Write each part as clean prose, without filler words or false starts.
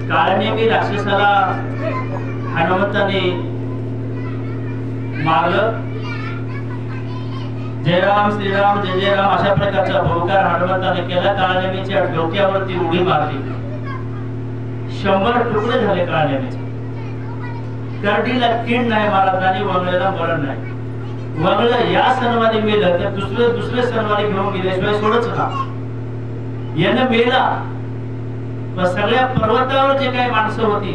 काळनेमी राक्षसाला हनुमंताने मारलं. जय राम श्रीराम जय जय राम अशा प्रकारचा भोकार हनुमंताने केला. काळनेमीच्या डोक्यावरती उडी मारली. 100 तुकडे झाले काळनेमीचे. करडीला किड नाही महाराजांनी, वंगळ्याला मरण नाही. वंगळ या सणवारी मेलं तर दुसरे सणवारी घेऊन गेल्याशिवाय सोडच ना. यानं मेला. पण सगळ्या पर्वतावर जे काही माणसं होती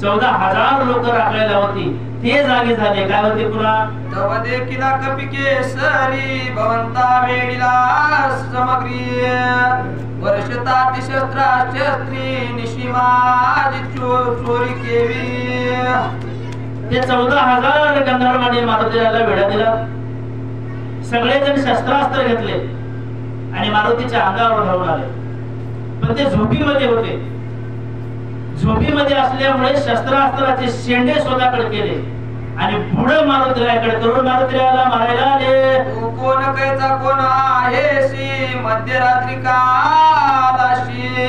14,000 लोक राखलेला होती ते जागे झाले. काय होते पुन्हा तव देखिला कपिकेसरी भवंता वेळीला समग्री वर्षता शस्त्री निशिमाजी चोरी केवी. ते 14,000 गंधर्वांनी मारुतीला वेढा दिला. सगळेजण शस्त्रास्त्र घेतले आणि मारुतीच्या अंगावर धावून आले. पण ते झोपीमध्ये होते. झोपीमध्ये असल्यामुळे शस्त्रास्त्राचे शेंडे स्वतःकडे केले आणि पुढे मारुतीरायाकडे करून मारुतीरायाला मारायला आले. तू कोण कैचा कोण आहेसी मध्यरात्री कालाशी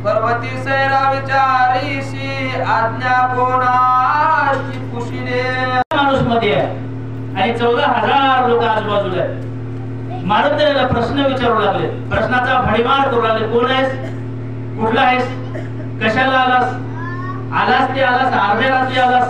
पर्वती सैरा विचारीशी आज्ञा कोणाशी पुशिले. माणूस मध्ये आहे आणि 14,000 लोक आजूबाजूला आहेत. मारुतीरायाला प्रश्न विचारू लागले. प्रश्नाचा भडीमार करू लागले. कोण आहेस, कुठला आहेस, कशाला आलास, आलास ते आलास, अर्ध्या रात्री आलास,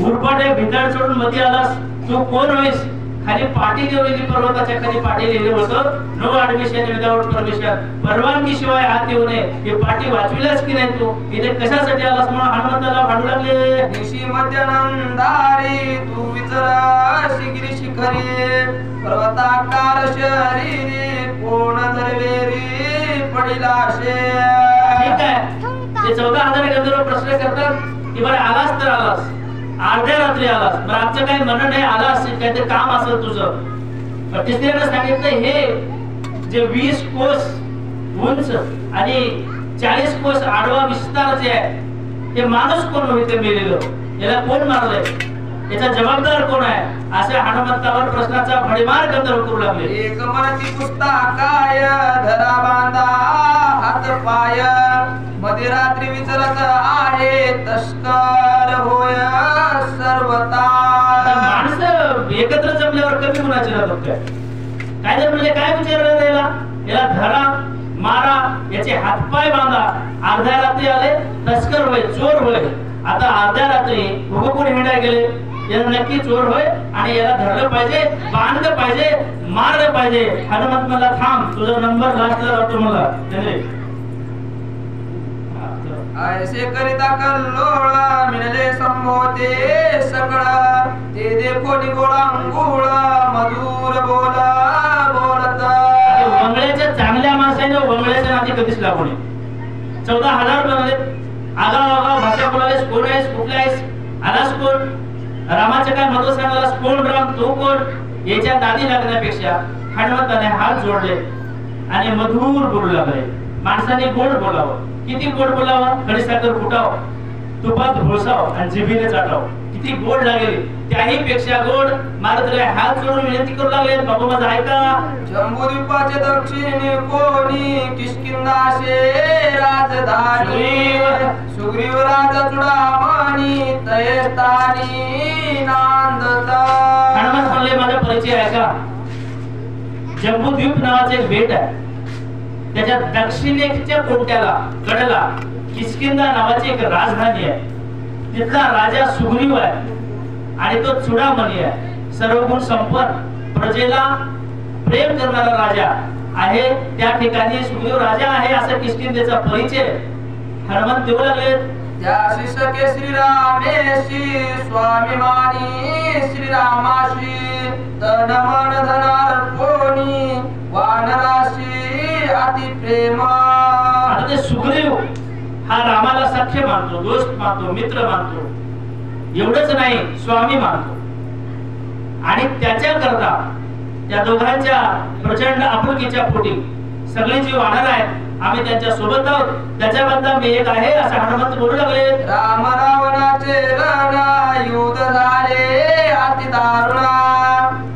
उरपाटे भितळ सोडून मध्ये आलास, तू कोण होईस. खाली पाटी देवलेली, पर्वताच्या खाली पाटी लिहिली होतं नो ऍडमिशन विदाउट परमिशन, परवानगी शिवाय आत येऊ नये. ही पाटी वाचविलास की नाही तू, इथे कशासाठी आलास म्हणून हनुमंताला भांडू लागले. निशी मध्यनंदारी तू विचराशी गिरी शिखरी पर्वताकार शरीरी कोण धरवेरी पडिलाशे. ठीक आहे, ते 14,000 गंधर्व प्रश्न करतात की बरं आलास तर आलास, अर्ध्या रात्री आलास, बरं आमचं काही म्हणणं नाही, आलास काहीतरी काम असेल तुझं. पण तिसऱ्यानं सांगितलं हे जे 20 कोस उंच आणि 40 कोस आडवा विस्तार जे आहे ते माणूस कोण होते मेलेलं, याला कोण मारलंय, याचा जबाबदार कोण आहे, असे हनुमंतावर प्रश्नाचा भडीमार गंधर्व करू लागले. एक मनती पुस्तकाय धरा बांधा हात पाय मध्यरात्री विचरत आहे तस्कर होय सर्वता. माणसं एकत्र जमल्यावर कमी गुणाचे राहतात काय जर म्हणजे काय विचारलं याला धरा मारा याचे हातपाय बांधा. अर्ध्या रात्री आले तस्कर होय चोर होय. आता अर्ध्या रात्री कोण हिंडाय गेले, याला नक्की चोर होय आणि याला धरलं पाहिजे, बांधलं पाहिजे, मारलं पाहिजे. हनुमंत मला थांब, तुझा नंबर लास्टला लावतो मला. ऐसे करिता कल्लोळ मिळले संभोते सकळ ते देखो निगोळा अंगुळा मधुर बोला बोलत. वंगळ्याच्या चांगल्या माणसाने वंगळ्याच्या नादी कधीच लागू नये. 14,000 बनाले आगाव आगाव भाषा बोलालेस. कोण आहेस, कुठला आहेस, आलास कोण, रामाचं काय महत्व सांगालास, कोण राम तो कोण, याच्या नादी लागण्यापेक्षा हनुमंताने हात जोडले आणि मधुर बोलू लागले. माणसाने गोड बोलावं. किती गोड बोलावं, खडीसाखर फुटाव, तुपात भोसाव आणि जिभेने चाटाव. किती गोड लागेल, त्याही पेक्षा गोड. मारुतीराया हात जोडून विनंती करू लागले, बाबा माझं ऐका. जम्बूद्वीपाचे दक्षिणी कोणी किष्किंधाशे राजधानी सुग्रीव राजा चुडामणी तयस्थानी नांदता. हनुमंत म्हणले माझा परिचय ऐका. जम्बूद्वीप नावाचे एक बेट आहे, त्याच्या दक्षिणेच्या कोट्याला कडेला किष्किंधा नावाची एक राजधानी आहे. तिथला राजा सुग्रीव आहे आणि तो चुडामणी आहे. सर्वगुण संपन्न, प्रजेला प्रेम करणारा राजा आहे. त्या ठिकाणी सुग्रीव राजा आहे असा किष्किंधेचा परिचय हनुमंत देऊ लागले. त्याशी सखे श्रीरामेशी स्वाभिमानी श्रीरामाशी तन मन धनार कोणी वानराशी अति प्रेम. आता ते सुग्रीव हा रामाला सख्य मानतो, दोस्त मानतो, मित्र मानतो. एवढंच नाही, स्वामी मानतो. आणि त्याच्या करता त्या दोघांच्या प्रचंड आपुलकीच्या पोटी सगळे जी वानर आहेत आम्ही त्यांच्या सोबत आहोत, त्याच्याबद्दल मी एक आहे असं हनुमंत बोलू लागले. राम रावणाचे रण युद्ध झाले अति दारुणा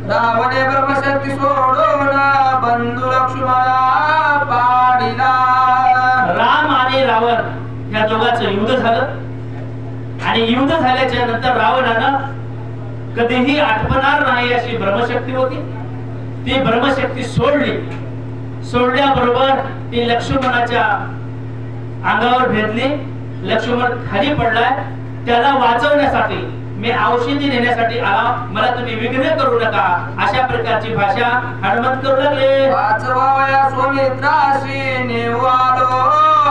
रावणे ब्रह्मशक्ती सोडून बंधू लक्ष्मणा पाडिला. राम आणि रावण या त्या दोघांचं युद्ध झालं आणि युद्ध झाल्याच्या नंतर रावणानं कधीही आठवणार नाही अशी ब्रह्मशक्ती होती, ती ब्रह्मशक्ती सोडल्याबरोबर ती लक्ष्मणाच्या अंगावर भेदली. लक्ष्मण खाली पडलाय, त्याला वाचवण्यासाठी मी औषधी देण्यासाठी आला, मला तुम्ही विघ्न करू नका अशा प्रकारची भाषा हनुमंत करू लागले. वाचवावया सुमित्राशी नेऊ आलो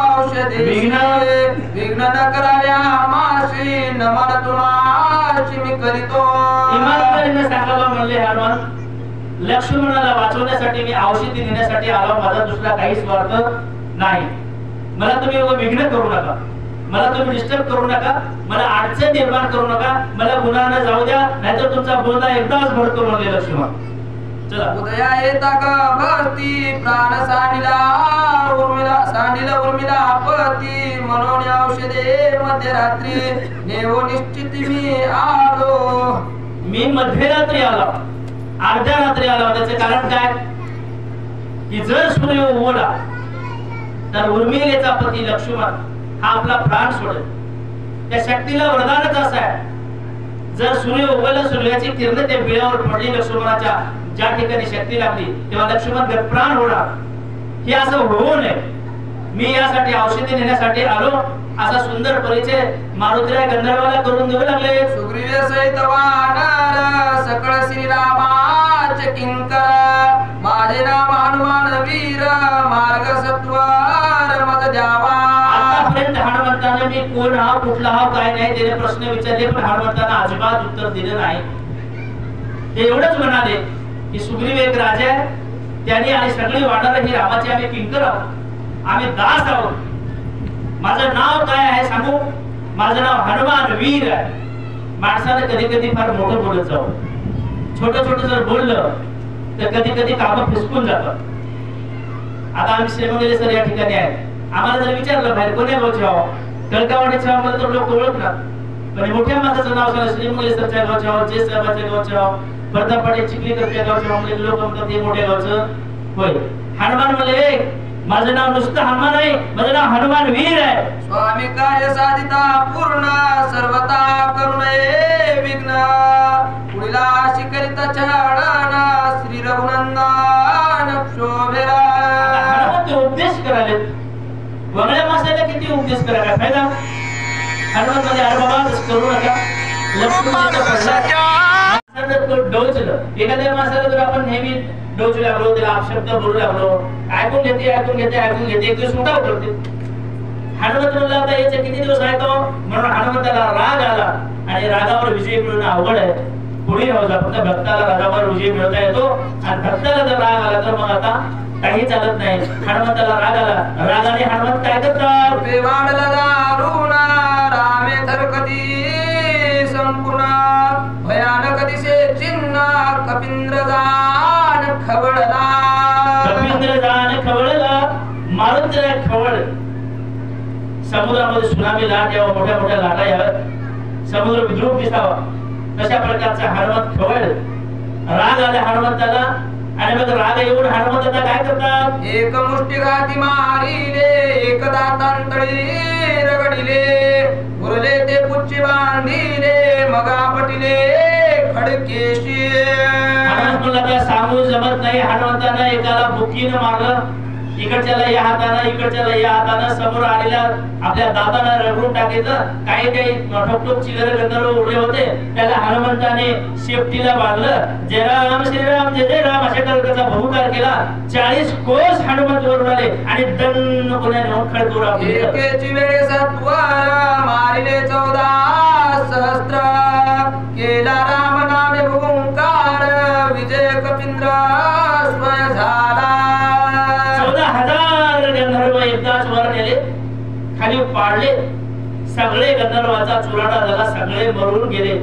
औषधी, विघ्न न कराव्या माशी नमन तुम्हाशी मी करीतो. इमानदारीने सांगायला म्हणले हनुमंत, लक्ष्मणाला वाचवण्यासाठी मी औषधी देण्यासाठी आलो, माझा दुसरा काही स्वार्थ नाही. मला तुम्ही विघ्न करू नका, मला तुम्ही डिस्टर्ब करू नका, मला अडचण निर्माण करू नका, मला गुन्हा जाऊ द्या, नाहीतर तुमचा बोलणा एकदाच भरतो म्हणले लक्ष्मण. चला. उदया येता का भरती प्राण सांडिला उर्मिला पती म्हणून औषधे मध्यरात्री नेव निश्चित मी आलो. मी मध्यरात्री आलो, अर्ध्या रात्री आलो. त्याचे कारण काय की जर सूर्य उगवला तर उर्मिलेचा पती लक्ष्मण हा आपला प्राण सोडेल. त्या शक्तीला वरदानच असं आहे, जर सूर्य उगवला, सूर्याची किरण त्या बिळावर पडली, लक्ष्मणाच्या ज्या ठिकाणी शक्ती लागली तेव्हा लक्ष्मण गतप्राण होणार. हे असं होऊ नये, मी यासाठी औषधी देण्यासाठी आलो असा सुंदर परिचय मारुतीराय गंधर्वाला करून देऊ लागले. सुग्रीव सहित वानर सकळ श्रीरामाचे किंकर, माझे नाम हनुमान वीर मार्ग सत्वर मद द्यावा. आतापर्यंत हनुमंताने मी कोण हा, कुठला हा, काय नाही त्याने प्रश्न विचारले, पण हनुमंतांना अजिबात उत्तर दिले नाही. ते एवढंच म्हणाले की सुग्रीव एक राजा आहे, त्यांनी आणि सगळी वानर ही रामाचे आम्ही किंकर आहोत, आम्ही दास आहोत. माझं नाव काय आहे सांगू? माझं नाव हनुमान वीर आहे. माणसाने कधी कधी फार मोठं बोलत जाऊ, छोटं छोटं जर बोललं तर कधी कधी कामं फिसकून जातात. आता आम्ही श्रीमंगले सर या ठिकाणी आहे, आम्हाला जर विचारलं बाहेर कोण्या गावचे आहो, कळकावाडीचे आहो, तर लोक ओळखणार. पण मोठ्या माणसाचं नाव सांगा, श्रीमंगले सरच्या गावचे आहो, जे साहेबाच्या गावचे आहो, प्रतापवाडी चिखलीकरच्या गावचे आहो, लोक म्हणतात ते मोठ्या गावचं होय. हनुमान म्हणले माझं नाव नुसतं हनुमान आहे, माझं नाव हनुमान वीर आहे. स्वामी कार्य साधिता पूर्ण सर्वता करुणे विघ्न पुढीला शिकरिता चढण श्री रघुनंदन शोभेला. हनुमान उपदेश कराले, वगळ्या माणसाला किती उपदेश करायला फायदा? हनुमान मध्ये अरे बाबा तसं करू नका, डोचलं. एखाद्या माणसाला जर आपण नेहमी डोचू लागलो, त्याला अपशब्द बोलू लागलो, ऐकून घेते एक दिवस मोठा उठवते. हनुमंत म्हणला आता याचे किती दिवस ऐकतो, म्हणून हनुमंताला राग आला आणि रागावर विजय मिळवणं अवघड आहे. पुढे राहू जा, फक्त भक्ताला रागावर विजय मिळवता येतो, आणि भक्ताला जर राग आला तर मग आता काही चालत नाही. हनुमंताला राग आला, रागाने हनुमंत काय करतात? वाढला दारुण रामे तर कधी संपूर्ण भयानक दिसे चिन्ह कपिंद्र जान खवळला. कपिंद्र जान खवळला, मारुतीराय खवळ. समुद्रामध्ये सुनामी लाट यावं, मोठ्या मोठ्या लाटा याव्यात, समुद्र विद्रूप दिसावा, तशा प्रकारचा हनुमंत खवळ. राग आला हनुमंताला, आणि मग राग येऊन हनुमंत आता काय करतात? एक मुष्टिघाती मारिले, एक दातांतळी रगडिले, उरले ते पुच्ची बांधिले, मग आपटिले खडकेशी. हनुमंताला सांगू जमत नाही. हनुमंतानं एकाला बुकीनं मारलं, इकडच्याला या हातानं, इकडच्याला या हातानं, समोर आलेल्या आपल्या दातानं रगडून टाकायचं. काही ठोकठोक चिलर गंधर्व उडले होते, त्याला हनुमंताने शेपटीला बांधलं. जय राम श्रीराम जय जय राम अशा तर्काचा बहुकार केला. 40 कोस हनुमंत वरून आले आणि दन्न कोणाने खडकूर आपले. एकेची वेळे सत्वर मारिले 14 सहस्त्र, केला राम नामे भूंकार, विजय कपिंद्र स्वय झाला. 14,000 गंधर्व एकदाच वर नेले, खाली पाडले. सगळे गंधर्वाचा चुराडा झाला, सगळे मरून गेले.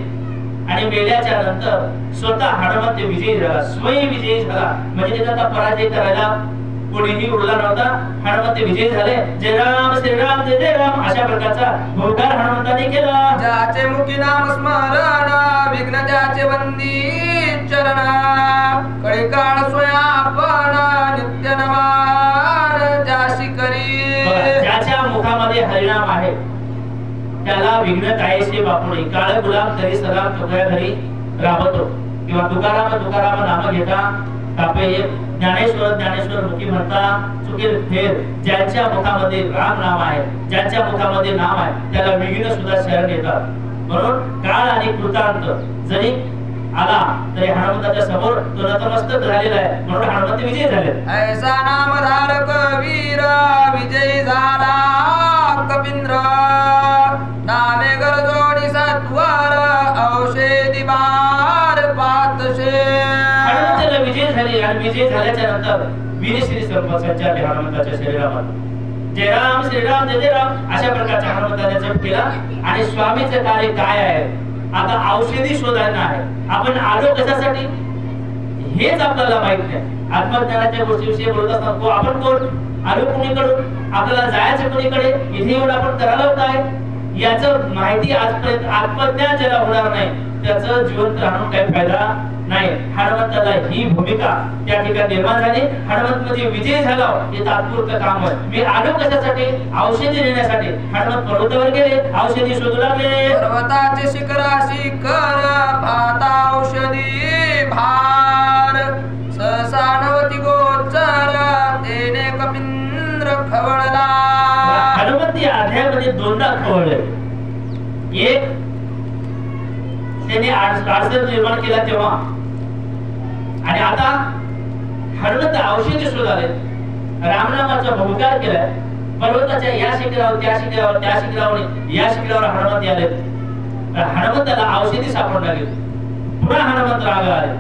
आणि मेल्याच्या नंतर स्वतः हनुमंत विजयी झाला, स्वयं विजयी झाला. म्हणजे त्याचा पराजय करायला कोणीही उरला नव्हता. हनुमंत विजयी झाले. जय राम श्रीराम जय जय राम अशा प्रकारचा बहुकार हनुमंताने केला. ज्याचे मुखी नाम स्मरण, विघ्न ज्याचे वंदी चरण, कळे काळ स्वयापन नित्य नमान ज्याशी करी. ज्याच्या मुखामध्ये हरिनाम आहे त्याला विघ्न कायसे बापू नये. काळ गुलाम तरी सलाम तुझ्या घरी राबतो किंवा तुकाराम नाम घेता कापे ज्ञानेश्वर ज्ञानेश्वर मुखी म्हणता चुकेल फेर. ज्यांच्या मुखामध्ये राम नाम आहे ज्यांच्या मुखामध्ये नाम आहे त्याला विघ्न सुद्धा शरण येतात. म्हणून काळ आणि कृतांत जरी आला तरी हनुमंताच्या समोर तो नतमस्तक झालेला आहे. म्हणून हनुमंत विजय झाले. ऐसा नामधारक वीर विजय झाला कपिंद्र. नामे गरजोडी सत्वर औषधी बार पातशे. हनुमंताला विजय झाले आणि विजय झाल्याच्या नंतर वीरश्री संपत संचारले हनुमंताच्या शरीरामध्ये. जय राम श्रीराम जय जय राम अशा प्रकारच्या हनुमंताने जप केला. आणि स्वामीचं कार्य काय आहे आता औषधी शोधायला आहे. आपण आलो कशासाठी हेच आपल्याला माहित नाही. आत्मज्ञानाच्या गोष्टीविषयी बोलत असताना आपण कोण आलो कुणीकडून आपल्याला जायचं कुणीकडे इथे येऊन आपण करायला काय याचं माहिती आजपर्यंत आत्मज्ञान ज्याला होणार नाही त्याचं जिवंत राहून काही फायदा नाही. हनुमंताला ही भूमिका त्या ठिकाणी निर्माण झाली. हनुमंत मध्ये विजय झाला हे तात्पुरतं काम आहे. मी आलो कशासाठी औषधी नेण्यासाठी. हनुमंत पर्वतावर गेले औषधी शोधू लागले. पर्वताचे शिखराशी कर पाता औषधी भार. सहसानवती गोचर तेने कपिंद्र खवळला. हनुमंत या अध्यायामध्ये दोनदा खवळले. एक त्यांनी अडचण निर्माण केला तेव्हा आणि आता हनुमंत औषधी शोधाले रामनामाचा बहुकार केलाय. पर्वताच्या या शिखरावर त्या शिखरावर त्या शिखरावर या शिखरावर हनुमंत आले. हनुमंताला औषधी सापडून लागली. पुन्हा हनुमंत राग आले.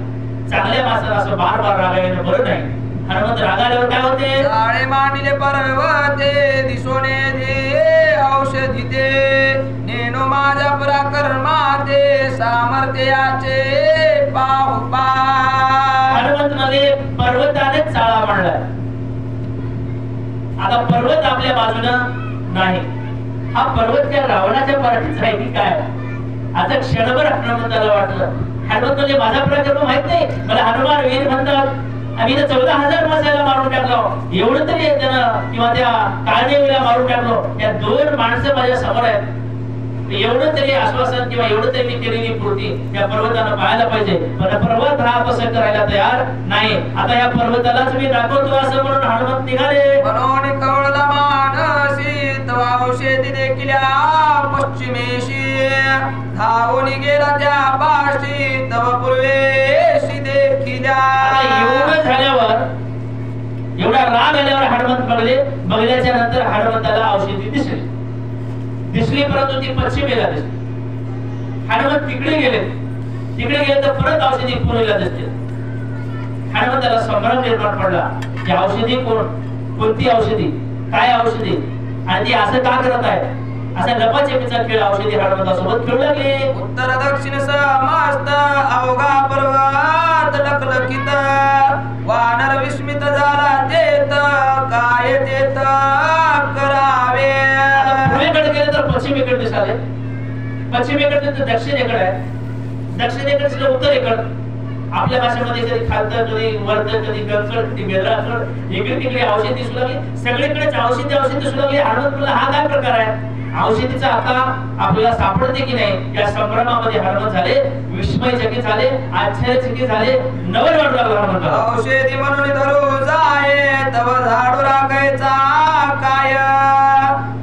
चांगल्या माणसाला असं बार बार राग येणं बरं नाही. हनुमंत राग आल्यावर काय होते जाळे मांडिले पर्वते दिसोने दे औषधी दे. नेनो माझ्या पराक्रमाते सामर्थ्याचे पाहू पा. हनुमंत मध्ये पर्वताने चाळा मांडलाय. आता पर्वत आपल्या बाजूनं नाही. हा पर्वत त्या रावणाच्या पाठीच आहे की काय आता क्षणभर हनुमंताला वाटलं. हनुमंत म्हणजे माझा पराक्रम माहित नाही. मला हनुमान वीर म्हणतात. आम्ही तर 14,000 माणसाला मारून टाकलो. एवढं तरी त्यानं किंवा त्या काळदेवीला मारून टाकलो. या दोन माणसं माझ्या समोर आहेत. एवढं तरी आश्वासन किंवा एवढं तरी मी केलेली कृती त्या पर्वतानं पाहायला पाहिजे. पण पर्वत हा पसंत करायला तयार नाही. आता या पर्वतालाच मी दाखवतो असं म्हणून हनुमंत निघाले. म्हणून कवळला मानसी तवा औषधी देखील पश्चिमेशी. धावून गेला त्या पाशी तव पूर्वेशी देखील. एवढं झाल्यावर एवढा राग आल्यावर हनुमंत बघल्याच्या नंतर हनुमंताला औषधी दिसली परंतु ती पश्चिमेला दिसली. हनुमंत तिकडे गेले तर परत औषधी पूर्वेला दिसते. हनुमंताला संभ्रम निर्माण पडला की औषधी कोणती औषधी काय औषधी आणि ती असं का करत आहे. असा लपाछपीचा खेळ औषधी हनुमंतासोबत खेळू लागले. उत्तर दक्षिण समस्त अवघा पर्वत लखलखित. वानर विस्मित झाला देत काय देत करावे. पूर्वेकडे गेले तर पश्चिमेकडे दिसाले. पश्चिमेकडे तर दक्षिणेकडे आहे. दक्षिणेकडे उत्तरेकडे. आपल्या भाषेमध्ये कधी खालतं कधी वरतं कधी गंकड कधी बेदराकड इकडे तिकडे औषधी दिसू लागली. सगळीकडेच औषधी दिसू लागली. हनुमंत हा काय प्रकार आहे. औषधीचा आता आपल्याला सापडते की नाही या संभ्रमामध्ये हनुमंत झाले. विस्मयचकित झाले. आश्चर्यचकित झाले. नवल वाटू लागला हनुमंताला. औषधी म्हणून धरू जाये तव झाडू राखायचा काय.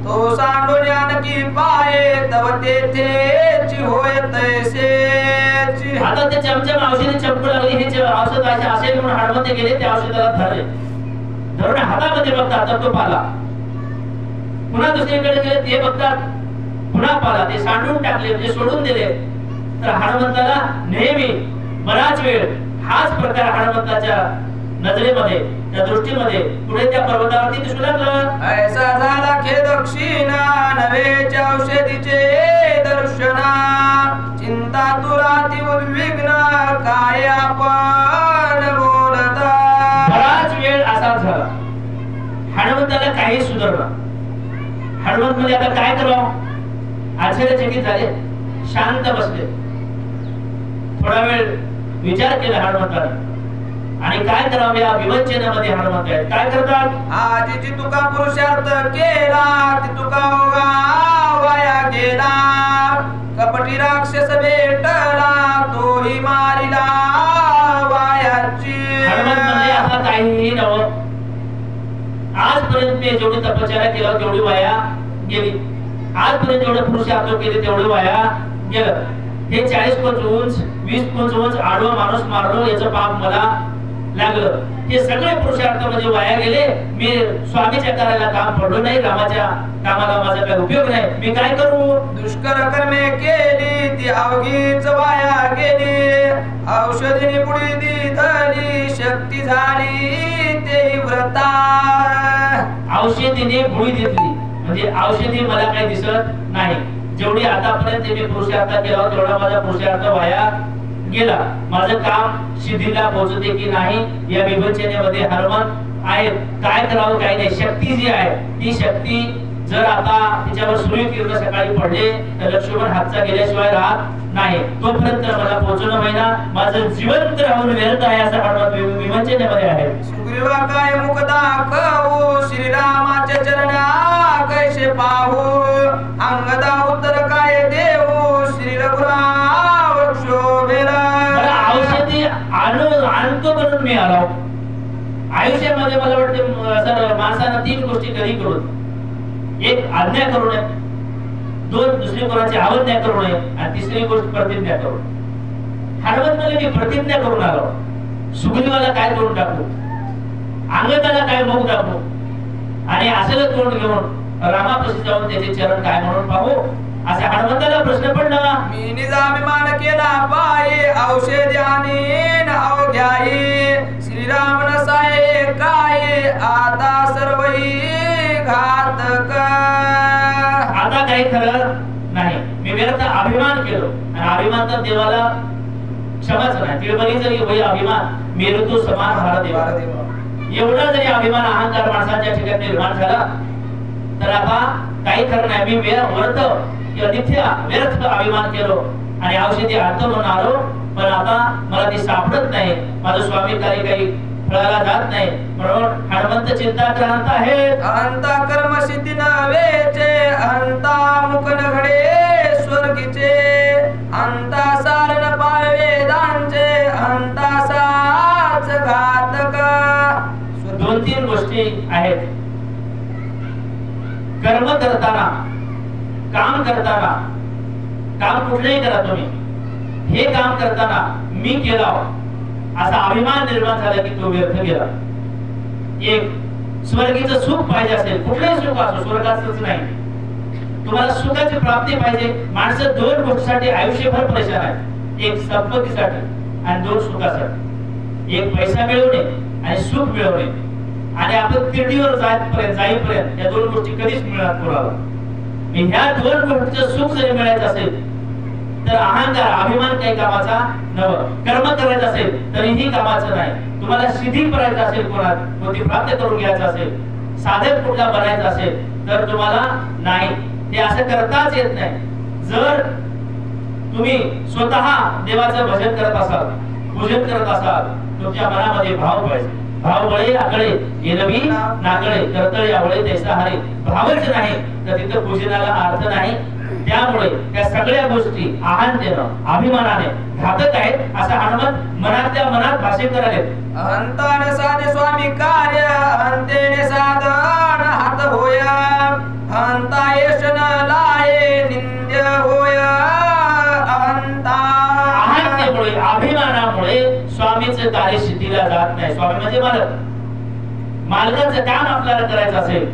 तो सांडून आणखी पाये तव तेथेची होय तैसेची. आता ते चमचम औषधी चमकू लागली. हे औषध असेल म्हणून हनुमंत गेले. त्या औषधाला धरले. धरून हातामध्ये बघतात तर तो पाला. पुन्हा दुसरीकडे गेले ते बघतात पुन्हा पाला. ते सांडून टाकले म्हणजे सोडून दिले. तर हनुमंताला नेहमी बराच वेळ हाच प्रकार हनुमंताच्या नजरेमध्ये त्या दृष्टीमध्ये पुढे त्या पर्वतावरती दिसू लागला. ऐसा झाला खे दक्षिण नवेच्या औषधीचे दर्शन. चिंता तुराती उद्विग्न काय आपण बोलत. बराच वेळ असा झाला. हनुमंताला काही सुधारला. हनुमंत मध्ये आता काय करावं आश्चर्यचकित झाले. शांत बसले. थोडा वेळ विचार केला हनुमंताने. आणि काय करावे या विवंचनेमध्ये हनुमंत आहेत. काय करतात? आजीची तुका पुरुषार्थ केला ती तुका ओगा वाया गेला. कपटी राक्षस भेटला तोही मारिला वायाची. हनुमंत म्हणजे आता काहीही नव्हतं. आजपर्यंत मी जेवढी तपश्चर्या केली तेवढी वाया गेली. आजपर्यंत जेवढे पुरुषार्थ केले तेवढे वाया गेलं. हे 40 कोस उंच 20 कोस उंच आडवा माणूस मारलो याचं पाप मला लागलं. हे सगळे पुरुषार्थ म्हणजे वाया गेले. मी स्वामीच्या कार्याला काम पडलो नाही. रामाच्या कामाला माझा काही उपयोग नाही. मी काय करू? दुष्कर कर्मे केली ती अवघीच वाया गेली. औषधीने पुढे दिधली शक्ती झाली ते व्रता. औषधीने बुडी दिली म्हणजे औषधी मला काही दिसत नाही. जेवढी आतापर्यंत मी पुरुषार्थ केला तेवढा माझा पुरुषार्थ वाया गेला. माझं काम सिद्धीला पोहोचते की नाही या विवेचनेमध्ये हनुमान आहेत. काय करावं काय नाही. शक्ती जी आहे ती शक्ती जर आता तिच्यावर सूर्यकिरण सकाळी पडले तर लक्ष्मण हातचा गेल्याशिवाय राहत नाही. तोपर्यंत मला पोहोचणं होईना. माझं जिवंत राहून व्यर्थ आहे असं हनुमान विवेचनेमध्ये आहे. सुग्रीवा काय मुख दाखवू श्रीरामाच्या चरणा कैसे पाहू. अंगदा उत्तर काय देऊ श्री रघुराव शोभेला. औषधी आणतो म्हणून मी आलो. आयुष्यामध्ये मला वाटते माणसानं 3 गोष्टी कधी करून. एक आज्ञा करू नये, 2 दुसरी कोणाची अवज्ञा करू नये आणि तिसरी गोष्ट प्रतिज्ञा करू. हनुमंताला मी प्रतिज्ञा करून आलो. सुग्रीवाला काय करून टाकू, अंगदाला काय मुख दाखवू आणि असलं तोंड घेऊन रामापाशी जाऊन त्याचे चरण काय म्हणून पाहू असा हनुमंताला प्रश्न पडला. मी निजाभिमान केला पायी औषधी आणि अवघ्याही. श्रीराम नसाये काय आता सर्वही घातक. आता काही खरं नाही. मी व्यर्थ अभिमान केलो आणि अभिमान तर देवाला क्षमाच नाही. तिळबली जरी होई अभिमान मेरुतो समान भार देवा. एवढा जरी अभिमान अहंकार माणसाच्या ठिकाणी निर्माण झाला तर आता काही खरं नाही. मी व्यर्थ अभिमान केलो आणि औषधी आणतो म्हणून आलो. पण आता मला ती सापडत नाही. माझं स्वामी काही फळाला जात नाही. म्हणून हनुमंत चिंताक्रांत आहे. अंता कर्म सिद्धी नव्हेचे अंता मुख न घडे स्वर्गीचे. अंता सारण पाय वेदांचे अंता साच घातक. 2-3 गोष्टी आहेत. कर्म करताना काम करताना काम कुठलेही करा तुम्ही. हे काम करताना मी केला असा अभिमान निर्माण झाला की तो व्यर्थ गेला. एक स्वर्गीचं सुख पाहिजे असेल कुठलेही सुख असो स्वर्गाचंच नाही. तुम्हाला सुखाची प्राप्ती पाहिजे. माणसं 2 गोष्टीसाठी आयुष्यभर परेशान आहे. एक संपत्तीसाठी आणि 2 सुखासाठी. एक पैसा मिळवणे आणि सुख मिळवणे. आणि आपण तिरडीवर जाईपर्यंत या 2 गोष्टी कधीच मिळणार कोणाला. ह्या 2 गोष्टीचं सुख जरी मिळायचं असेल तर अहंकार अभिमान काही कामाचा नव्हतं. कर्म करायचं असेल तरीही कामाचं नाही. तुम्हाला सिद्धी करायचं असेल कोणती प्राप्त करून घ्यायचं असेल साधक कुठला बनायचं असेल तर तुम्हाला नाही. ते असं करताच येत नाही. जर तुम्ही स्वतः देवाचं भजन करत असाल पूजन करत असाल तुमच्या मनामध्ये भाव पाहिजे. भाव बळे आकळे एरवी नाकळे करतळे आवळे तैसा हारे. भावच नाही तर तिथं पूजनाला अर्थ नाही. त्यामुळे त्या सगळ्या गोष्टी अहंतेनं अभिमानाने घातक आहेत असं हनुमंत मनातल्या मनात भाषण कराले. अंताने साधे स्वामी कार्य अंतेने साधन हात होय. अंता यश न लाये निंद्य होय. अहंतेमुळे अभिमानामुळे स्वामीचं कार्य सिद्धीला जात नाही. स्वामी म्हणजे मालक. मालकाचं काम आपल्याला करायचं असेल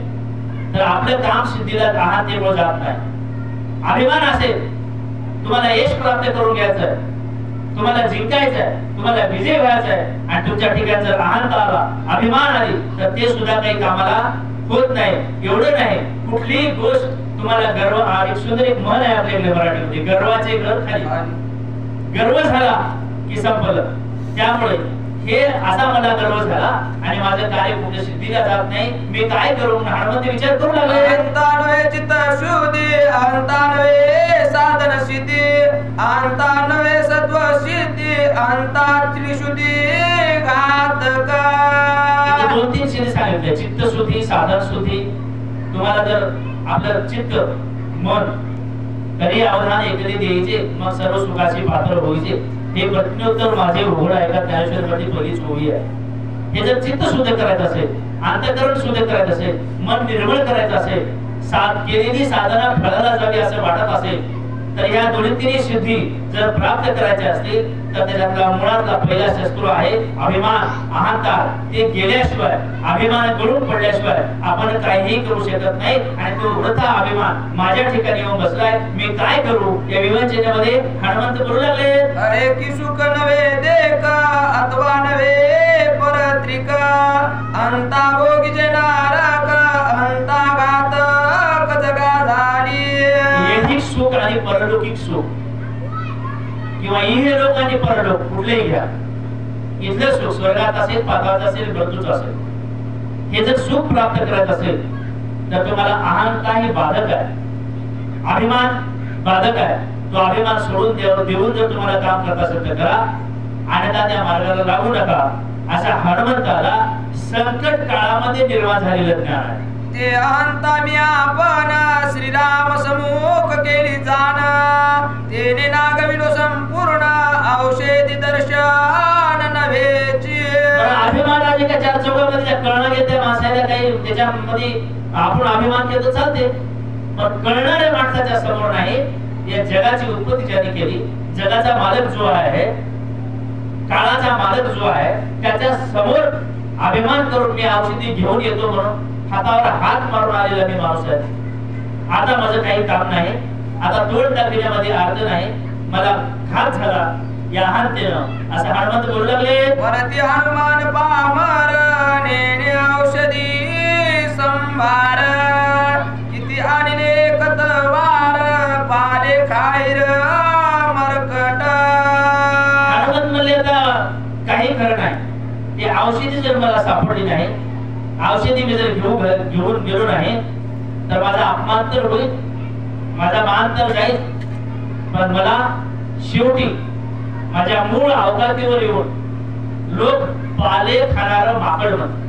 तर आपलं काम सिद्धीला अहंतेमुळे जात नाही. अभिमान असेल तुम्हाला यश प्राप्त करून घ्यायचंय तुम्हाला जिंकायचंय तुम्हाला विजय व्हायचा आहे आणि तुमच्या ठिकाणी जर अहंता आला अभिमान आली तर ते सुद्धा काही कामाला होत नाही. एवढं नाही कुठलीही गोष्ट तुम्हाला गर्व. एक सुंदर एक म्हण आहे आपल्याकडे मराठीमध्ये गर्वाचे घर खाली. गर्व झाला की संपलं. त्यामुळे हे असा मला गर्व झाला आणि माझं कार्य कुठे सिद्धीला जात नाही. मी काय करू हनुमंत विचार करू लागले. अंता नव्हे चित्त शुद्धी अंता नव्हे साधन सिद्धी अंता नव्हे सत्व सिद्धी अंता त्रिशुद्धी घातका. इथे 2-3 शिरी सांगितले, चित्त शुद्धी, साधन शुद्धी. तुम्हाला जर आपलं चित्त मन कधी अवधान एकरी द्यायचे, मग सर्व सुखाची पात्र व्हायचे. हे प्रत्युत्तर माझे उघड आहे का ज्ञानेश्वर मध्ये पहिलीच ओवी आहे. हे जर चित्त शुद्ध करायचं असेल, अंतःकरण शुद्ध करायचं असेल, मन निर्मळ करायचं असेल, केलेली साधना फळाला जावी असं वाटत असेल, तर या दोन्ही सिद्धी जर प्राप्त करायच्या असतील तर त्याच्यातला मुळातला पहिला शस्त्र आहे अभिमान, अहंकार. ते गेल्याशिवाय, अभिमान गळून पडल्याशिवाय आपण काहीही करू शकत नाही. आणि तो उडता अभिमान माझ्या ठिकाणी येऊन बसलाय, मी काय करू या विवंचनेमध्ये हनुमंत बोलू लागले. अरे की सुख नवे देका अथवा नवे परत्रिका, अंता भोगीचे नारक अंता घातक जगा झाली. ऐहिक सुख आणि परलौकिक सुख किंवा इहलोक आणि परलोक कुठलेही घ्या, इथलं सुख स्वर्गात असेल, पाताळात असेल, मृत्यूच असेल, हे जर सुख प्राप्त करायचं असेल तर तुम्हाला अहंकार ही बाधक आहे, अभिमान बाधक आहे. तो अभिमान सोडून देऊन जर तुम्हाला काम करत असेल तर करा, अन्यथा त्या मार्गाला लागू नका. अशा हनुमंताला संकट काळामध्ये निर्माण झालेलं ज्ञान आहे. ते अहंता मी आपण श्रीराम समूख केली जाण, तेने नागविलो संपूर्ण औषधी दर्शन नव्हेची. अभिमान आधी का चार चौकामध्ये कळणं घेते माणसाला, काही त्याच्यामध्ये आपण अभिमान केलं तर चालते, पण कळणाऱ्या माणसाच्या समोर नाही. या जगाची उत्पत्ती ज्याने केली, जगाचा मालक जो आहे, काळाचा मालक जो आहे, त्याच्या समोर अभिमान करून मी औषधी घेऊन येतो म्हणून हातावर हात मारून आलेला मी माणूस आहे. आता माझं काही काम नाही, आता तोड टाकण्यामध्ये अर्थ नाही, मला घात झाला या अहंतेनं, असं हनुमंत बोलू लागले. वरती हनुमान पामर नेने औषधी संभार, किती आणले कतवार पाले खायर मरकट. हनुमंत म्हणले आता काही खरं नाही, ते औषधी जर मला सापडली नाही, औषधी मी जर घेऊन गेलो नाही तर माझा अपमान तर होईल, माझा मान तर जाईल, पण मला शेवटी माझ्या मूळ अवकातीवर येऊन लोक पाले खाणारं माकड म्हणतात.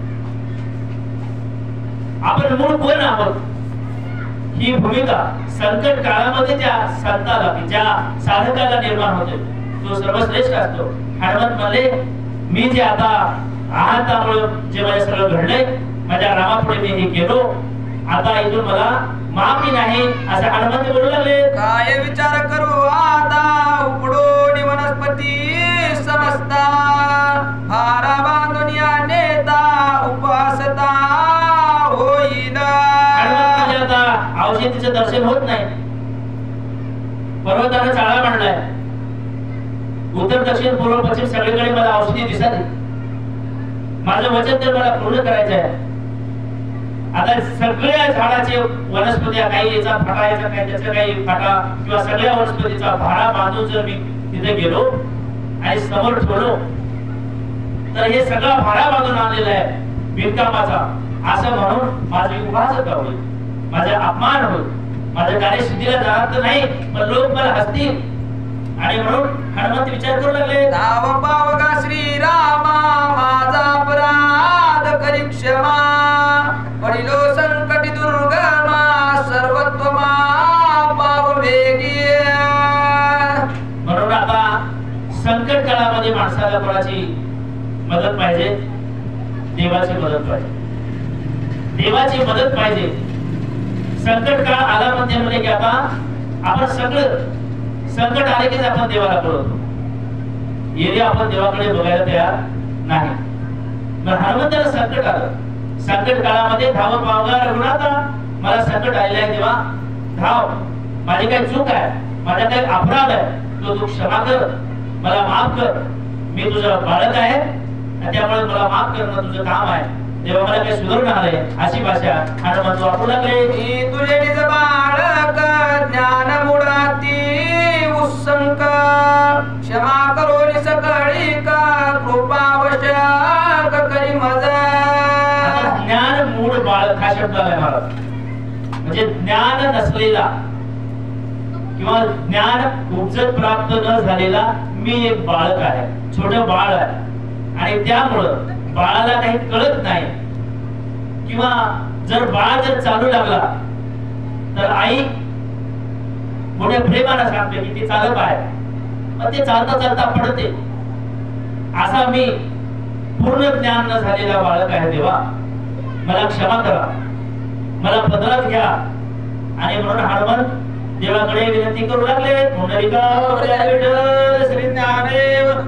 आपण मूळ कोण आहोत ही भूमिका संकट काळामध्ये ज्या संताला, ज्या साधकाला निर्माण होते, तो सर्वश्रेष्ठ असतो. हनुमंत म्हणले मी जे आता अहंतामुळे जे माझ्या सगळं घडलंय, माझ्या रामापुढे मी हे केलो, आता इथून मला माफी नाही, असं हनुमंत बोलू लागले. काय विचार करू आता उपडून वनस्पती समजता, भारा बांधून या नेता उपवासता होईल. आता औषधीचं दर्शन होत नाही, पर्वतानं चाळा मांडलाय, उत्तर दक्षिण पूर्व पश्चिम सगळीकडे मला औषधी दिसत. माझं वचन तर मला पूर्ण करायचं आहे. आता सगळ्या झाडाचे वनस्पत्या, काही याचा फाटा, याचा काही त्याचा काही फाटा, किंवा सगळ्या वनस्पतीचा भारा बांधून जर मी तिथे गेलो आणि समोर ठेवलो तर हे सगळा भारा बांधून आणलेला आहे बिनकामाचा, असं म्हणून माझी उभासता होईल, माझा अपमान होईल, माझ्या कार्यसिद्धीला जाणार तर नाही, पण लोक मला हसतील. आणि म्हणून हनुमंत विचार करू लागले. धाव पावगा श्रीरामा माझा अपराध करी क्षमा, पडिलो संकटी दुर्गमा सर्वत्वमा पाव वेगी. म्हणून आता संकट काळामध्ये माणसाला कोणाची मदत पाहिजे? देवाची मदत पाहिजे, देवाची मदत पाहिजे. संकट काळ आला म्हणजे की आता आपण सगळं संकट आले की आपण देवाला बोलवतो, एरवी आपण देवाकडे बघायला तयार नाही. मग हनुमंताला संकट आलं, संकट काळामध्ये धाव पावगा रघुनाथा, मला संकट आलेलं आहे देवा, धाव, माझी काही चूक आहे, माझा काही अपराध आहे, तो तू क्षमा कर, मला माफ कर, मी तुझं बाळक आहे आणि त्यामुळे मला माफ करणं तुझं काम आहे, देवा मला काही सुधारून आलंय, अशी भाषा हनुमंत वापरू लागले. मी तुझे निज बाळक ज्ञान मुळाती उत्संक, क्षमा करो सकळी का कृपावशक करी मजा. ज्ञान मूळ बाळक हा शब्द आलाय मला, म्हणजे ज्ञान नसलेला किंवा ज्ञान उपजत प्राप्त न झालेला मी एक बाळक आहे, छोट बाळ आहे. आणि त्यामुळं बाळाला काही कळत नाही, किंवा जर बाळ जर चालू लागला तर आई मोठ्या प्रेमानं सांगते की ती चालत आहे, पण ते चालता चालता पडते. असा मी पूर्ण ज्ञान न झालेला बाळक आहे देवा, मला क्षमा करा, मला पदरात घ्या. आणि म्हणून हनुमंत देवाकडे विनंती करू लागले, पुंडलिका विठ्ठल श्री ज्ञानेश्वर